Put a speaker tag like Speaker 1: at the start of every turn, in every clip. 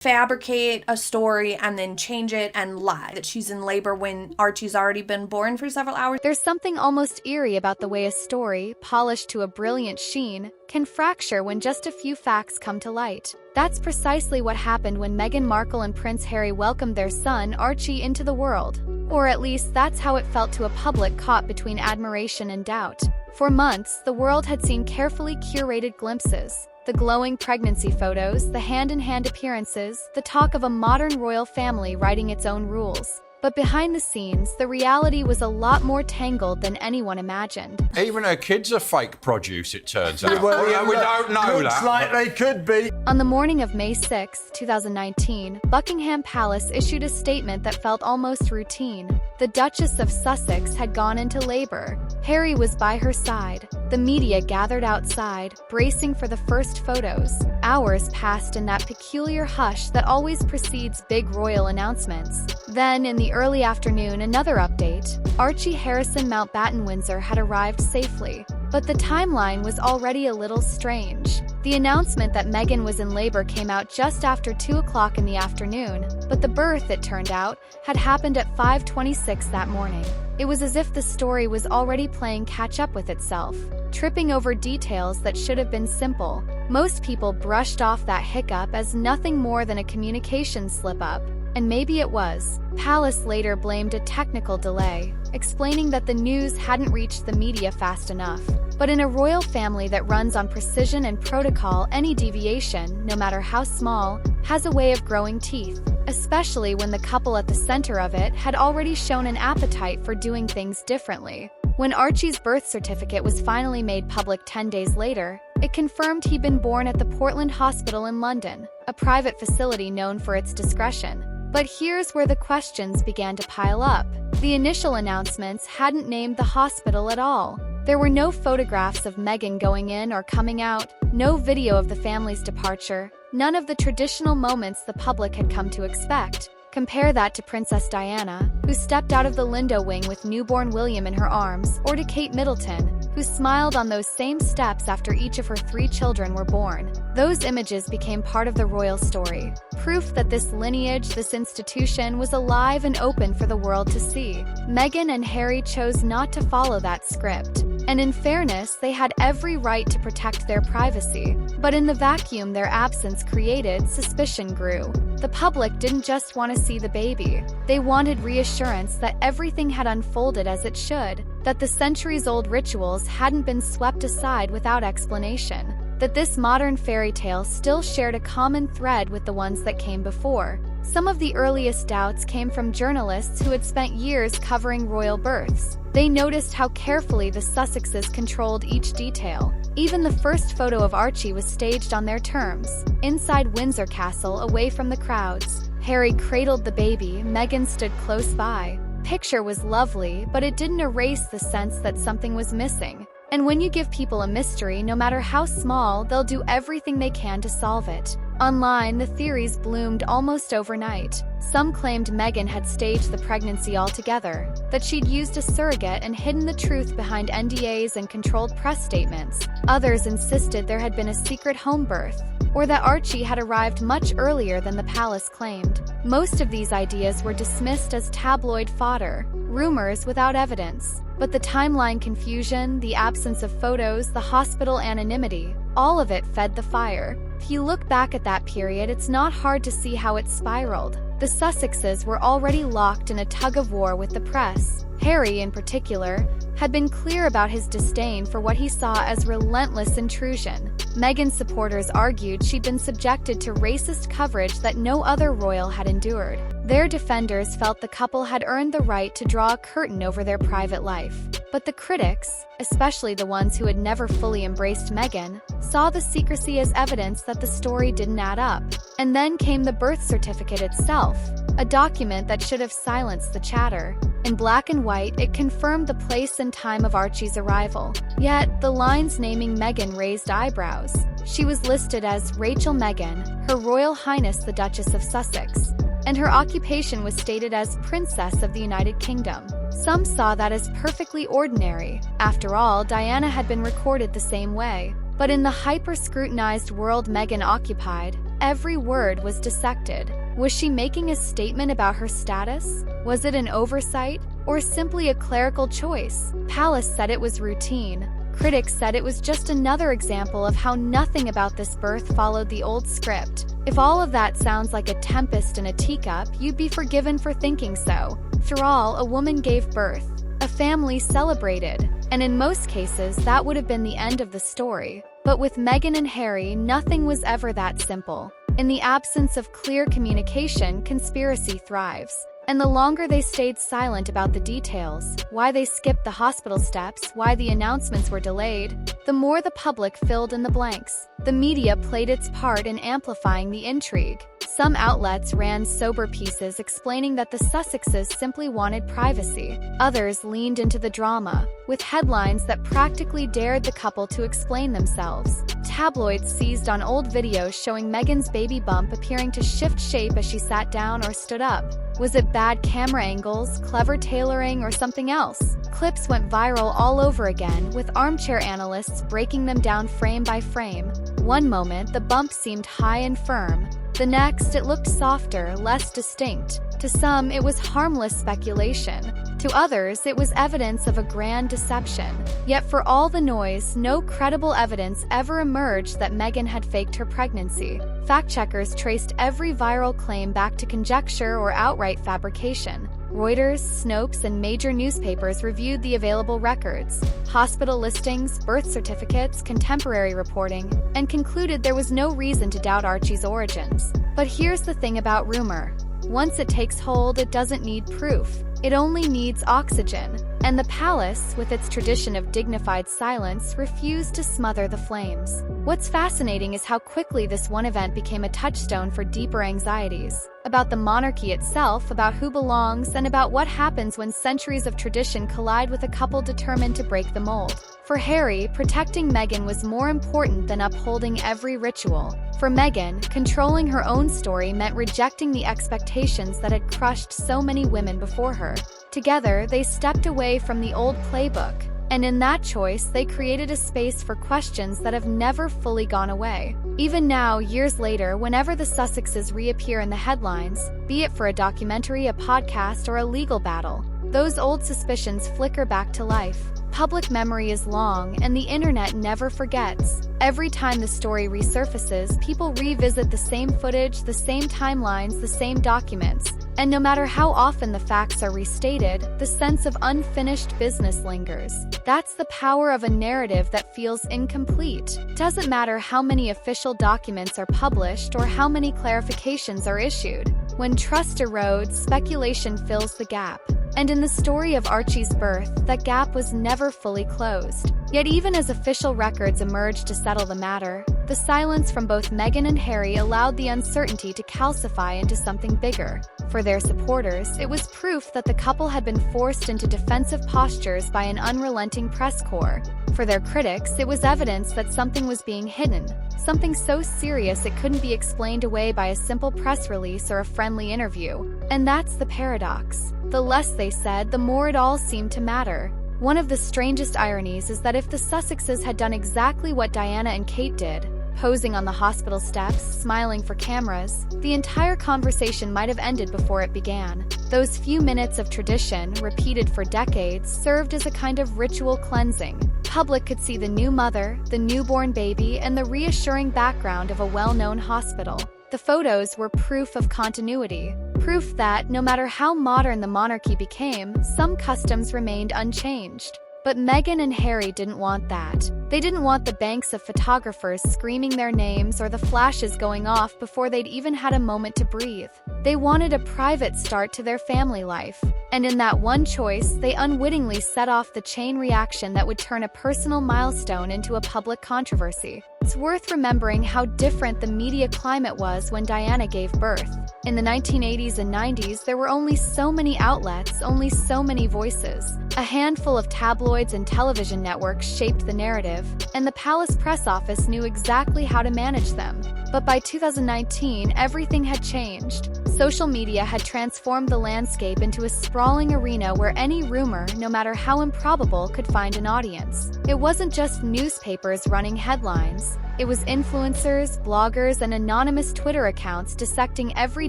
Speaker 1: fabricate a story and then change it and lie that she's in labor when Archie's already been born for several hours.
Speaker 2: There's something almost eerie about the way a story, polished to a brilliant sheen, can fracture when just a few facts come to light. That's precisely what happened when Meghan Markle and Prince Harry welcomed their son, Archie, into the world. Or at least that's how it felt to a public caught between admiration and doubt. For months, the world had seen carefully curated glimpses. The glowing pregnancy photos, the hand-in-hand appearances, the talk of a modern royal family writing its own rules. But behind the scenes, the reality was a lot more tangled than anyone imagined.
Speaker 3: Even her kids are fake produce, it turns out.
Speaker 4: Well,
Speaker 3: we don't know
Speaker 4: looks
Speaker 3: that.
Speaker 4: like they could be.
Speaker 2: On the morning of May 6, 2019, Buckingham Palace issued a statement that felt almost routine. The Duchess of Sussex had gone into labor. Harry was by her side. The media gathered outside, bracing for the first photos. Hours passed in that peculiar hush that always precedes big royal announcements. Then, in the early afternoon, another update. Archie Harrison Mountbatten Windsor had arrived safely. But the timeline was already a little strange. The announcement that Meghan was in labor came out just after 2 o'clock in the afternoon, but the birth, it turned out, had happened at 5:26 that morning. It was as if the story was already playing catch-up with itself, tripping over details that should have been simple. Most people brushed off that hiccup as nothing more than a communication slip-up. And maybe it was. Palace later blamed a technical delay, explaining that the news hadn't reached the media fast enough. But in a royal family that runs on precision and protocol, any deviation, no matter how small, has a way of growing teeth, especially when the couple at the center of it had already shown an appetite for doing things differently. When Archie's birth certificate was finally made public 10 days later, it confirmed he'd been born at the Portland Hospital in London, a private facility known for its discretion. But here's where the questions began to pile up. The initial announcements hadn't named the hospital at all. There were no photographs of Meghan going in or coming out, no video of the family's departure, none of the traditional moments the public had come to expect. Compare that to Princess Diana, who stepped out of the Lindo wing with newborn William in her arms, or to Kate Middleton, who smiled on those same steps after each of her 3 children were born. Those images became part of the royal story, proof that this lineage, this institution, was alive and open for the world to see. Meghan and Harry chose not to follow that script. And in fairness, they had every right to protect their privacy. But in the vacuum their absence created, suspicion grew. The public didn't just want to see the baby. They wanted reassurance that everything had unfolded as it should, that the centuries-old rituals hadn't been swept aside without explanation, that this modern fairy tale still shared a common thread with the ones that came before. Some of the earliest doubts came from journalists who had spent years covering royal births. They noticed how carefully the Sussexes controlled each detail. Even the first photo of Archie was staged on their terms, inside Windsor Castle, away from the crowds. Harry cradled the baby, Meghan stood close by. Picture was lovely, but it didn't erase the sense that something was missing. And when you give people a mystery, no matter how small, they'll do everything they can to solve it. Online, the theories bloomed almost overnight. Some claimed Meghan had staged the pregnancy altogether, that she'd used a surrogate and hidden the truth behind NDAs and controlled press statements. Others insisted there had been a secret home birth, or that Archie had arrived much earlier than the palace claimed. Most of these ideas were dismissed as tabloid fodder, rumors without evidence. But the timeline confusion, the absence of photos, the hospital anonymity, all of it fed the fire. If you look back at that period, it's not hard to see how it spiraled. The Sussexes were already locked in a tug-of-war with the press. Harry, in particular, had been clear about his disdain for what he saw as relentless intrusion. Meghan's supporters argued she'd been subjected to racist coverage that no other royal had endured. Their defenders felt the couple had earned the right to draw a curtain over their private life. But the critics, especially the ones who had never fully embraced Meghan, saw the secrecy as evidence that the story didn't add up. And then came the birth certificate itself, a document that should have silenced the chatter. In black and white, it confirmed the place and time of Archie's arrival. Yet, the lines naming Meghan raised eyebrows. She was listed as Rachel Meghan, Her Royal Highness the Duchess of Sussex, and her occupation was stated as Princess of the United Kingdom. Some saw that as perfectly ordinary. After all, Diana had been recorded the same way. But in the hyper-scrutinized world Meghan occupied, every word was dissected. Was she making a statement about her status? Was it an oversight, or simply a clerical choice? Palace said it was routine. Critics said it was just another example of how nothing about this birth followed the old script. If all of that sounds like a tempest in a teacup, you'd be forgiven for thinking so. After all, a woman gave birth. A family celebrated. And in most cases, that would have been the end of the story. But with Meghan and Harry, nothing was ever that simple. In the absence of clear communication, conspiracy thrives. And the longer they stayed silent about the details, why they skipped the hospital steps, why the announcements were delayed, the more the public filled in the blanks. The media played its part in amplifying the intrigue. Some outlets ran sober pieces explaining that the Sussexes simply wanted privacy. Others leaned into the drama, with headlines that practically dared the couple to explain themselves. Tabloids seized on old videos showing Meghan's baby bump appearing to shift shape as she sat down or stood up. Was it bad camera angles, clever tailoring, or something else? Clips went viral all over again, with armchair analysts breaking them down frame by frame. One moment, the bump seemed high and firm. The next, it looked softer, less distinct. To some, it was harmless speculation. To others, it was evidence of a grand deception. Yet for all the noise, no credible evidence ever emerged that Meghan had faked her pregnancy. Fact-checkers traced every viral claim back to conjecture or outright fabrication. Reuters, Snopes, and major newspapers reviewed the available records, hospital listings, birth certificates, contemporary reporting, and concluded there was no reason to doubt Archie's origins. But here's the thing about rumor. Once it takes hold, it doesn't need proof. It only needs oxygen. And the palace, with its tradition of dignified silence, refused to smother the flames. What's fascinating is how quickly this one event became a touchstone for deeper anxieties. About the monarchy itself, about who belongs, and about what happens when centuries of tradition collide with a couple determined to break the mold. For Harry, protecting Meghan was more important than upholding every ritual. For Meghan, controlling her own story meant rejecting the expectations that had crushed so many women before her. Together, they stepped away from the old playbook, and in that choice, they created a space for questions that have never fully gone away. Even now, years later, whenever the Sussexes reappear in the headlines, be it for a documentary, a podcast, or a legal battle, those old suspicions flicker back to life. Public memory is long, and the internet never forgets. Every time the story resurfaces, people revisit the same footage, the same timelines, the same documents. And no matter how often the facts are restated, the sense of unfinished business lingers. That's the power of a narrative that feels incomplete. Doesn't matter how many official documents are published or how many clarifications are issued. When trust erodes, speculation fills the gap. And in the story of Archie's birth, that gap was never fully closed. Yet even as official records emerged to settle the matter, the silence from both Meghan and Harry allowed the uncertainty to calcify into something bigger. For their supporters, it was proof that the couple had been forced into defensive postures by an unrelenting press corps. For their critics, it was evidence that something was being hidden, something so serious it couldn't be explained away by a simple press release or a friendly interview. And that's the paradox. The less they said, the more it all seemed to matter. One of the strangest ironies is that if the Sussexes had done exactly what Diana and Kate did, posing on the hospital steps, smiling for cameras, the entire conversation might have ended before it began. Those few minutes of tradition, repeated for decades, served as a kind of ritual cleansing. Public could see the new mother, the newborn baby, and the reassuring background of a well-known hospital. The photos were proof of continuity, proof that, no matter how modern the monarchy became, some customs remained unchanged. But Meghan and Harry didn't want that. They didn't want the banks of photographers screaming their names or the flashes going off before they'd even had a moment to breathe. They wanted a private start to their family life. And in that one choice, they unwittingly set off the chain reaction that would turn a personal milestone into a public controversy. It's worth remembering how different the media climate was when Diana gave birth. In the 1980s and 90s, there were only so many outlets, only so many voices. A handful of tabloids and television networks shaped the narrative, and the palace press office knew exactly how to manage them. But by 2019, everything had changed. Social media had transformed the landscape into a sprawling arena where any rumor, no matter how improbable, could find an audience. It wasn't just newspapers running headlines. It was influencers, bloggers, and anonymous Twitter accounts dissecting every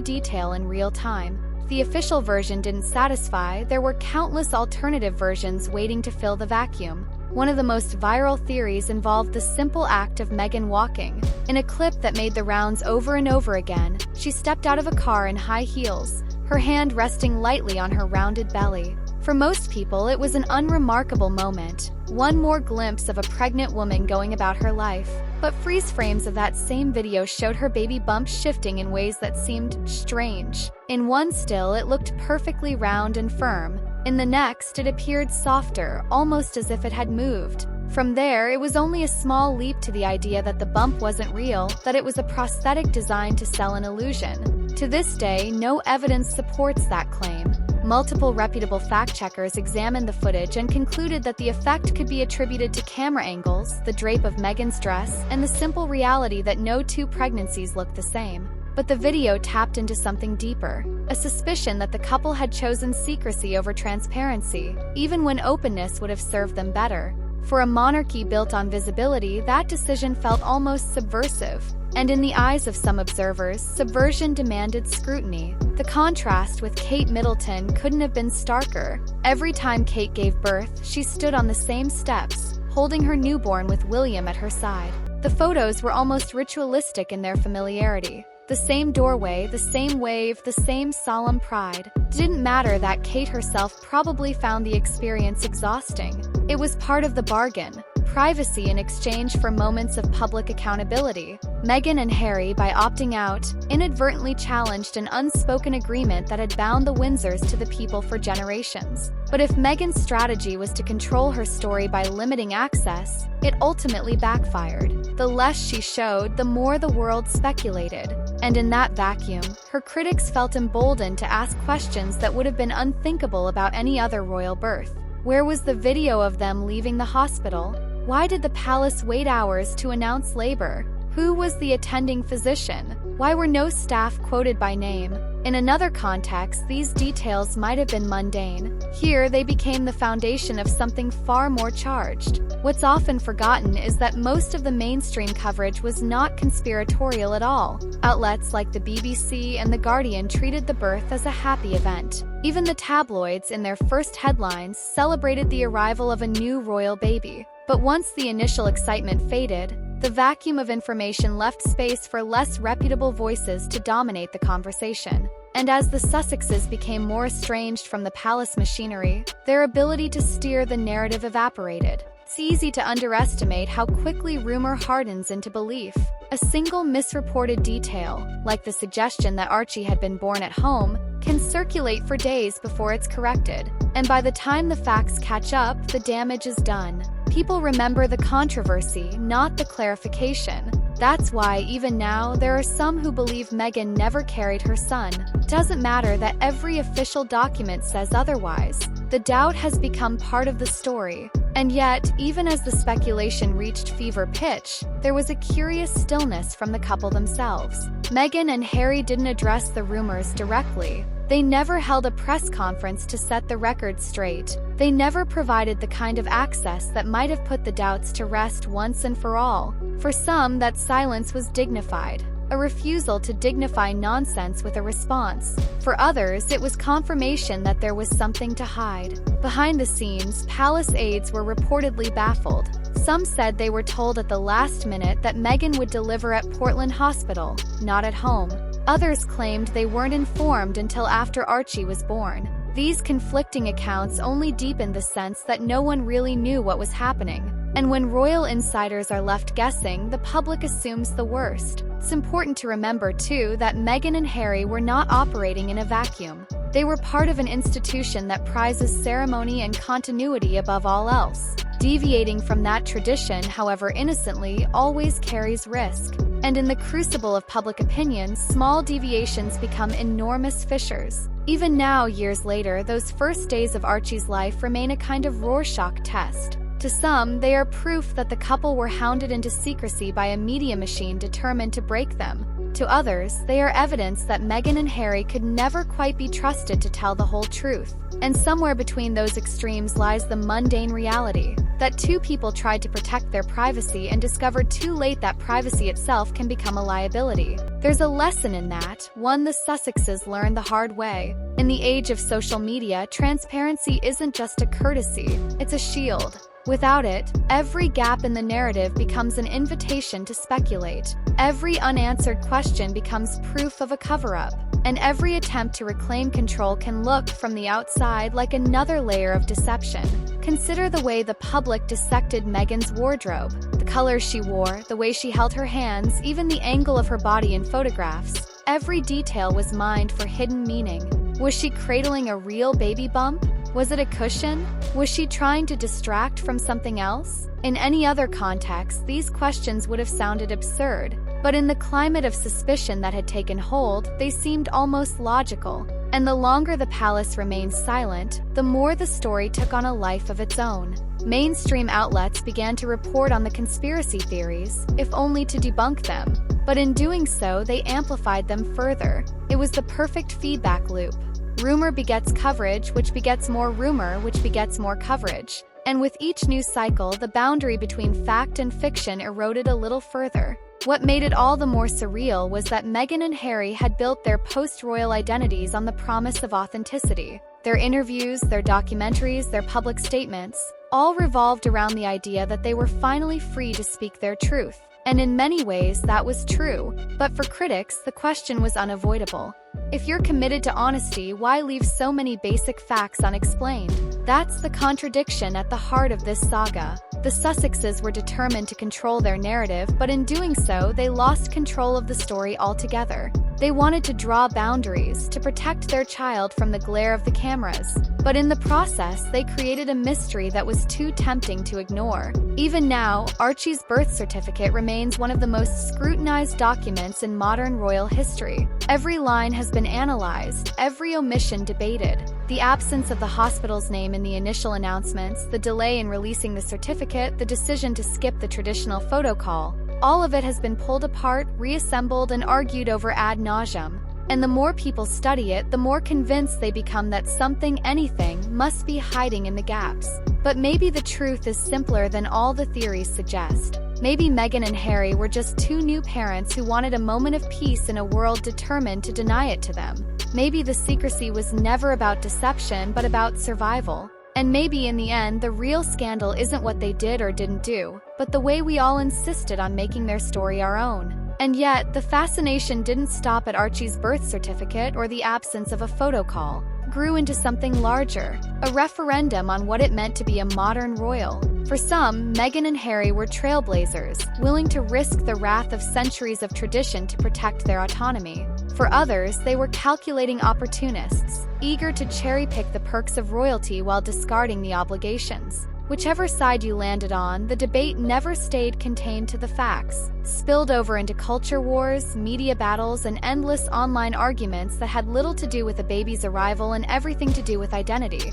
Speaker 2: detail in real time. The official version didn't satisfy. There were countless alternative versions waiting to fill the vacuum. One of the most viral theories involved the simple act of Meghan walking. In a clip that made the rounds over and over again, she stepped out of a car in high heels, her hand resting lightly on her rounded belly. For most people, it was an unremarkable moment, one more glimpse of a pregnant woman going about her life. But freeze frames of that same video showed her baby bump shifting in ways that seemed strange. In one still, it looked perfectly round and firm. In the next, it appeared softer, almost as if it had moved. From there, it was only a small leap to the idea that the bump wasn't real, that it was a prosthetic designed to sell an illusion. To this day, no evidence supports that claim. Multiple reputable fact-checkers examined the footage and concluded that the effect could be attributed to camera angles, the drape of Meghan's dress, and the simple reality that no two pregnancies looked the same. But the video tapped into something deeper, a suspicion that the couple had chosen secrecy over transparency, even when openness would have served them better. For a monarchy built on visibility, that decision felt almost subversive. And in the eyes of some observers, subversion demanded scrutiny. The contrast with Kate Middleton couldn't have been starker. Every time Kate gave birth, she stood on the same steps, holding her newborn with William at her side. The photos were almost ritualistic in their familiarity. The same doorway, the same wave, the same solemn pride. Didn't matter that Kate herself probably found the experience exhausting. It was part of the bargain. Privacy in exchange for moments of public accountability. Meghan and Harry, by opting out, inadvertently challenged an unspoken agreement that had bound the Windsors to the people for generations. But if Meghan's strategy was to control her story by limiting access, it ultimately backfired. The less she showed, the more the world speculated. And in that vacuum, her critics felt emboldened to ask questions that would have been unthinkable about any other royal birth. Where was the video of them leaving the hospital? Why did the palace wait hours to announce labor? Who was the attending physician? Why were no staff quoted by name? In another context, these details might have been mundane. Here, they became the foundation of something far more charged. What's often forgotten is that most of the mainstream coverage was not conspiratorial at all. Outlets like the BBC and The Guardian treated the birth as a happy event. Even the tabloids, in their first headlines, celebrated the arrival of a new royal baby. But once the initial excitement faded, the vacuum of information left space for less reputable voices to dominate the conversation. And as the Sussexes became more estranged from the palace machinery, their ability to steer the narrative evaporated. It's easy to underestimate how quickly rumor hardens into belief. A single misreported detail, like the suggestion that Archie had been born at home, can circulate for days before it's corrected. And by the time the facts catch up, the damage is done. People remember the controversy, not the clarification. That's why, even now, there are some who believe Meghan never carried her son. Doesn't matter that every official document says otherwise. The doubt has become part of the story. And yet, even as the speculation reached fever pitch, there was a curious stillness from the couple themselves. Meghan and Harry didn't address the rumors directly. They never held a press conference to set the record straight. They never provided the kind of access that might have put the doubts to rest once and for all. For some, that silence was dignified, a refusal to dignify nonsense with a response. For others, it was confirmation that there was something to hide. Behind the scenes, palace aides were reportedly baffled. Some said they were told at the last minute that Meghan would deliver at Portland Hospital, not at home. Others claimed they weren't informed until after Archie was born. These conflicting accounts only deepened the sense that no one really knew what was happening. And when royal insiders are left guessing, the public assumes the worst. It's important to remember, too, that Meghan and Harry were not operating in a vacuum. They were part of an institution that prizes ceremony and continuity above all else. Deviating from that tradition, however innocently, always carries risk. And in the crucible of public opinion, small deviations become enormous fissures. Even now, years later, those first days of Archie's life remain a kind of Rorschach test. To some, they are proof that the couple were hounded into secrecy by a media machine determined to break them. To others, they are evidence that Meghan and Harry could never quite be trusted to tell the whole truth. And somewhere between those extremes lies the mundane reality that two people tried to protect their privacy and discovered too late that privacy itself can become a liability. There's a lesson in that, one the Sussexes learned the hard way. In the age of social media, transparency isn't just a courtesy, it's a shield. Without it, every gap in the narrative becomes an invitation to speculate. Every unanswered question becomes proof of a cover-up. And every attempt to reclaim control can look, from the outside, like another layer of deception. Consider the way the public dissected Meghan's wardrobe. The colors she wore, the way she held her hands, even the angle of her body in photographs. Every detail was mined for hidden meaning. Was she cradling a real baby bump? Was it a cushion? Was she trying to distract from something else? In any other context, these questions would have sounded absurd, but in the climate of suspicion that had taken hold, they seemed almost logical. And the longer the palace remained silent, the more the story took on a life of its own. Mainstream outlets began to report on the conspiracy theories, if only to debunk them. But in doing so, they amplified them further. It was the perfect feedback loop. Rumor begets coverage, which begets more rumor, which begets more coverage. And with each news cycle, the boundary between fact and fiction eroded a little further. What made it all the more surreal was that Meghan and Harry had built their post-royal identities on the promise of authenticity. Their interviews, their documentaries, their public statements, all revolved around the idea that they were finally free to speak their truth. And in many ways, that was true. But for critics, the question was unavoidable. If you're committed to honesty, why leave so many basic facts unexplained? That's the contradiction at the heart of this saga. The Sussexes were determined to control their narrative, but in doing so, they lost control of the story altogether. They wanted to draw boundaries, to protect their child from the glare of the cameras. But in the process, they created a mystery that was too tempting to ignore. Even now, Archie's birth certificate remains one of the most scrutinized documents in modern royal history. Every line has been analyzed, every omission debated. The absence of the hospital's name in the initial announcements, the delay in releasing the certificate, the decision to skip the traditional photo call. All of it has been pulled apart, reassembled, and argued over ad nauseum. And the more people study it, the more convinced they become that something, anything, must be hiding in the gaps. But maybe the truth is simpler than all the theories suggest. Maybe Meghan and Harry were just two new parents who wanted a moment of peace in a world determined to deny it to them. Maybe the secrecy was never about deception, but about survival. And maybe in the end, the real scandal isn't what they did or didn't do, but the way we all insisted on making their story our own. And yet, the fascination didn't stop at Archie's birth certificate or the absence of a photo call. Grew into something larger, a referendum on what it meant to be a modern royal. For some, Meghan and Harry were trailblazers, willing to risk the wrath of centuries of tradition to protect their autonomy. For others, they were calculating opportunists, eager to cherry-pick the perks of royalty while discarding the obligations. Whichever side you landed on, the debate never stayed contained to the facts, spilled over into culture wars, media battles, and endless online arguments that had little to do with a baby's arrival and everything to do with identity.